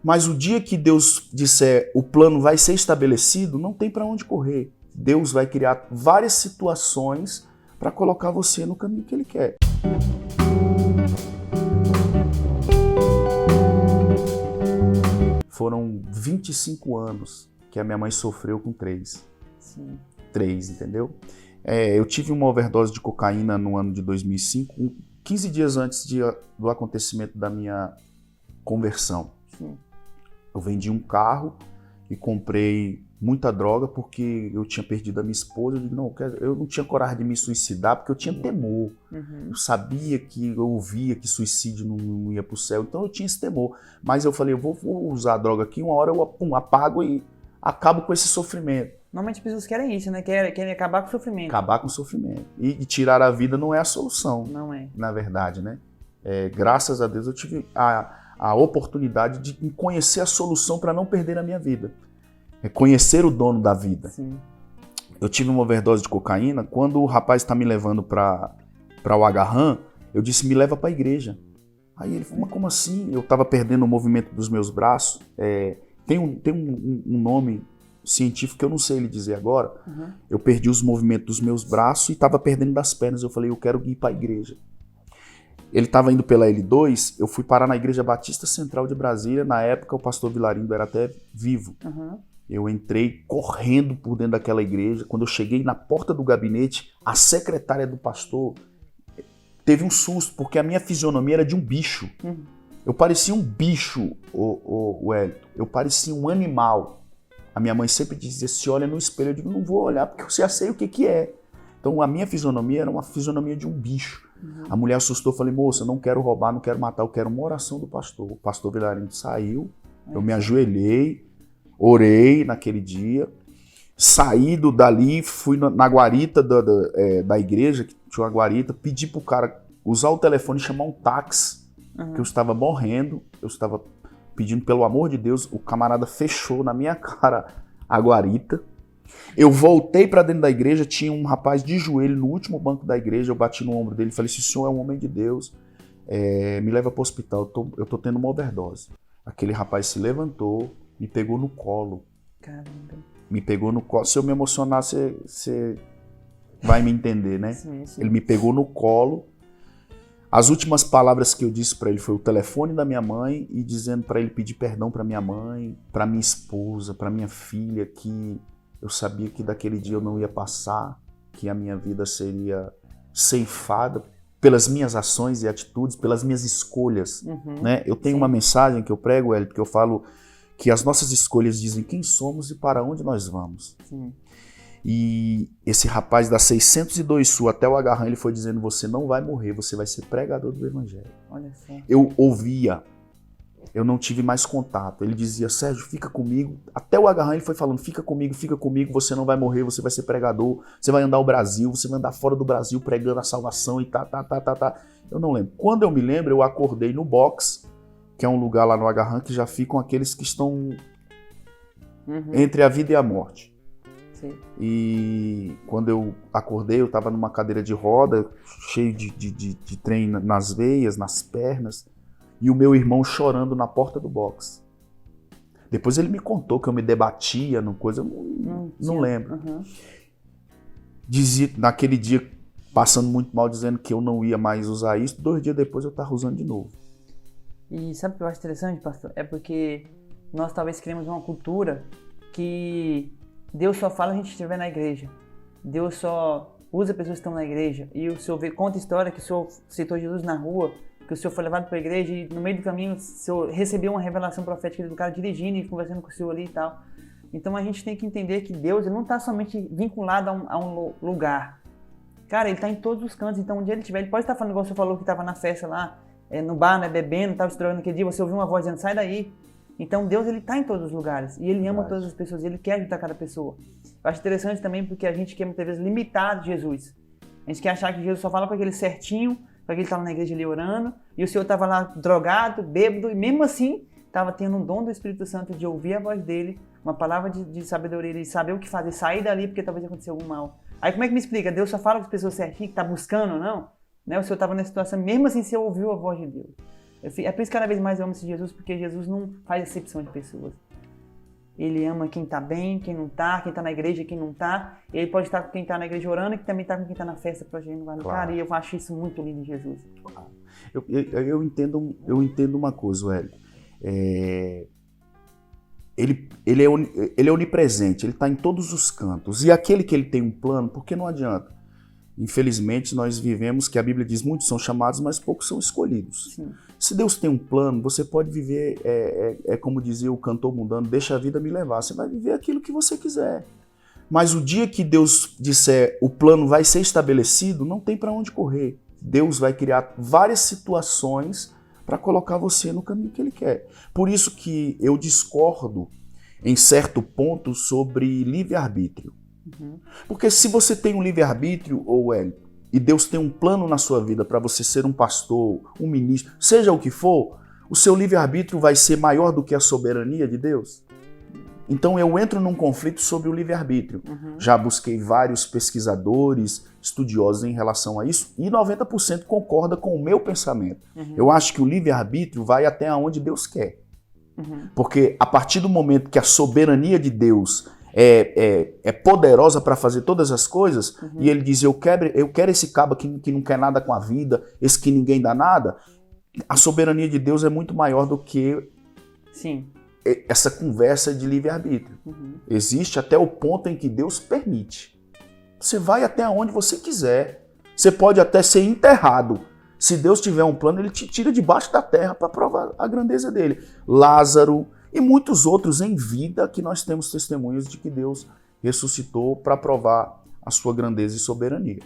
Mas o dia que Deus disser o plano vai ser estabelecido, não tem para onde correr. Deus vai criar várias situações para colocar você no caminho que Ele quer. Foram 25 anos que a minha mãe sofreu com 3. Sim. 3, entendeu? Eu tive uma overdose de cocaína no ano de 2005, 15 dias antes do acontecimento da minha conversão. Sim. Eu vendi um carro e comprei muita droga porque eu tinha perdido a minha esposa. Eu digo, não, eu não tinha coragem de me suicidar porque eu tinha temor. Uhum. Eu sabia eu ouvia que suicídio não ia pro céu, então eu tinha esse temor. Mas eu falei, eu vou usar a droga aqui, uma hora eu apago e acabo com esse sofrimento. Normalmente as pessoas querem isso, né? Querem acabar com o sofrimento. Acabar com o sofrimento. E tirar a vida não é a solução. Não é. Na verdade, né? Graças a Deus eu tive a oportunidade de conhecer a solução para não perder a minha vida. Conhecer o dono da vida. Sim. Eu tive uma overdose de cocaína. Quando o rapaz está me levando para o Agarran, eu disse, me leva para a igreja. Aí ele falou, mas como assim? Eu estava perdendo o movimento dos meus braços. Tem um nome científico que eu não sei lhe dizer agora. Uhum. Eu perdi os movimentos dos meus braços e estava perdendo das pernas. Eu falei, eu quero ir para a igreja. Ele estava indo pela L2, eu fui parar na Igreja Batista Central de Brasília. Na época, o pastor Vilarindo era até vivo. Uhum. Eu entrei correndo por dentro daquela igreja. Quando eu cheguei na porta do gabinete, a secretária do pastor teve um susto, porque a minha fisionomia era de um bicho. Uhum. Eu parecia um bicho, o Hélito. Eu parecia um animal. A minha mãe sempre dizia, se olha no espelho. Eu digo, não vou olhar, porque eu já sei o que é. Então, a minha fisionomia era uma fisionomia de um bicho. Uhum. A mulher assustou, eu falei, moça, não quero roubar, não quero matar, eu quero uma oração do pastor. O pastor Vilarindo saiu, eu me ajoelhei, orei naquele dia, saí dali, fui na guarita da igreja, que tinha uma guarita, pedi pro cara usar o telefone e chamar um táxi, que eu estava morrendo, eu estava pedindo pelo amor de Deus, o camarada fechou na minha cara a guarita. Eu voltei para dentro da igreja, tinha um rapaz de joelho no último banco da igreja, eu bati no ombro dele e falei, se o senhor é um homem de Deus, me leva para o hospital, eu tô tendo uma overdose. Aquele rapaz se levantou, me pegou no colo. Caramba. Me pegou no colo. Se eu me emocionar, você vai me entender, né? Sim. Ele me pegou no colo. As últimas palavras que eu disse para ele foi o telefone da minha mãe e dizendo para ele pedir perdão para minha mãe, para minha esposa, para minha filha, que eu sabia que daquele dia eu não ia passar, que a minha vida seria ceifada pelas minhas ações e atitudes, pelas minhas escolhas. Né? Eu tenho uma mensagem que eu prego, Hélio, porque eu falo que as nossas escolhas dizem quem somos e para onde nós vamos. Sim. E esse rapaz da 602 Sul até o Agarran, ele foi dizendo, você não vai morrer, você vai ser pregador do Evangelho. Olha só. Eu ouvia, eu não tive mais contato. Ele dizia, Sérgio, fica comigo. Até o Agarran ele foi falando, fica comigo, você não vai morrer, você vai ser pregador, você vai andar o Brasil, você vai andar fora do Brasil pregando a salvação e tá. Eu não lembro. Quando eu me lembro, eu acordei no box, que é um lugar lá no Agarran que já ficam aqueles que estão entre a vida e a morte. Sim. E quando eu acordei, eu estava numa cadeira de roda, cheio de trem nas veias, nas pernas, e o meu irmão chorando na porta do box. Depois ele me contou que eu me debatia numa coisa, eu não lembro. Dizia, naquele dia, passando muito mal, dizendo que eu não ia mais usar isso. 2 dias depois eu estava usando de novo. E sabe o que eu acho interessante, pastor? É porque nós talvez criamos uma cultura que Deus só fala a gente estiver na igreja. Deus só usa pessoas que estão na igreja. E o senhor conta a história que o senhor citou Jesus na rua, que o senhor foi levado para a igreja e no meio do caminho o senhor recebeu uma revelação profética do cara dirigindo e conversando com o senhor ali e tal. Então a gente tem que entender que Deus ele não está somente vinculado a um lugar. Cara, ele está em todos os cantos. Então onde ele estiver, ele pode estar falando igual você falou que estava na festa lá, no bar, né, bebendo, estava se drogando aquele dia, você ouviu uma voz dizendo, sai daí. Então Deus ele está em todos os lugares e ele ama todas as pessoas, ele quer ajudar cada pessoa. Eu acho interessante também porque a gente quer muitas vezes limitar Jesus. A gente quer achar que Jesus só fala para aquele certinho, para que ele estava na igreja ali orando, e o Senhor estava lá drogado, bêbado, e mesmo assim estava tendo um dom do Espírito Santo de ouvir a voz dele, uma palavra de sabedoria, de saber o que fazer, sair dali porque talvez aconteceu algum mal. Aí como é que me explica? Deus só fala com as pessoas certinho, que está buscando ou não? Né? O Senhor estava nessa situação, mesmo assim você ouviu a voz de Deus. É por isso que cada vez mais eu amo esse Jesus, porque Jesus não faz acepção de pessoas. Ele ama quem tá bem, quem não tá, quem tá na igreja, quem não tá. Ele pode estar com quem tá na igreja orando e também tá com quem tá na festa pra gente não vai no Claro. cara. E eu acho isso muito lindo em Jesus. Eu entendo uma coisa, Hélio. Ele é onipresente, ele está em todos os cantos. E aquele que ele tem um plano, porque não adianta. Infelizmente, nós vivemos que a Bíblia diz muitos são chamados, mas poucos são escolhidos. Sim. Se Deus tem um plano, você pode viver, como dizia o cantor mundano, deixa a vida me levar. Você vai viver aquilo que você quiser. Mas o dia que Deus disser o plano vai ser estabelecido, não tem para onde correr. Deus vai criar várias situações para colocar você no caminho que Ele quer. Por isso que eu discordo, em certo ponto, sobre livre-arbítrio. Porque se você tem um livre-arbítrio, e Deus tem um plano na sua vida para você ser um pastor, um ministro, seja o que for, o seu livre-arbítrio vai ser maior do que a soberania de Deus? Então eu entro num conflito sobre o livre-arbítrio. Já busquei vários pesquisadores, estudiosos em relação a isso, e 90% concorda com o meu pensamento. Eu acho que o livre-arbítrio vai até onde Deus quer. Porque a partir do momento que a soberania de Deus é poderosa para fazer todas as coisas, e ele diz, eu quero esse cabo que não quer nada com a vida, esse que ninguém dá nada, a soberania de Deus é muito maior do que Sim. essa conversa de livre-arbítrio. Existe até o ponto em que Deus permite. Você vai até onde você quiser. Você pode até ser enterrado. Se Deus tiver um plano, Ele te tira debaixo da terra para provar a grandeza dele. Lázaro e muitos outros em vida que nós temos testemunhos de que Deus ressuscitou para provar a sua grandeza e soberania.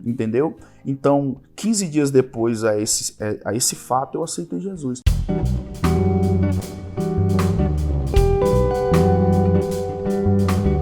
Entendeu? Então, 15 dias depois a esse fato, eu aceitei Jesus.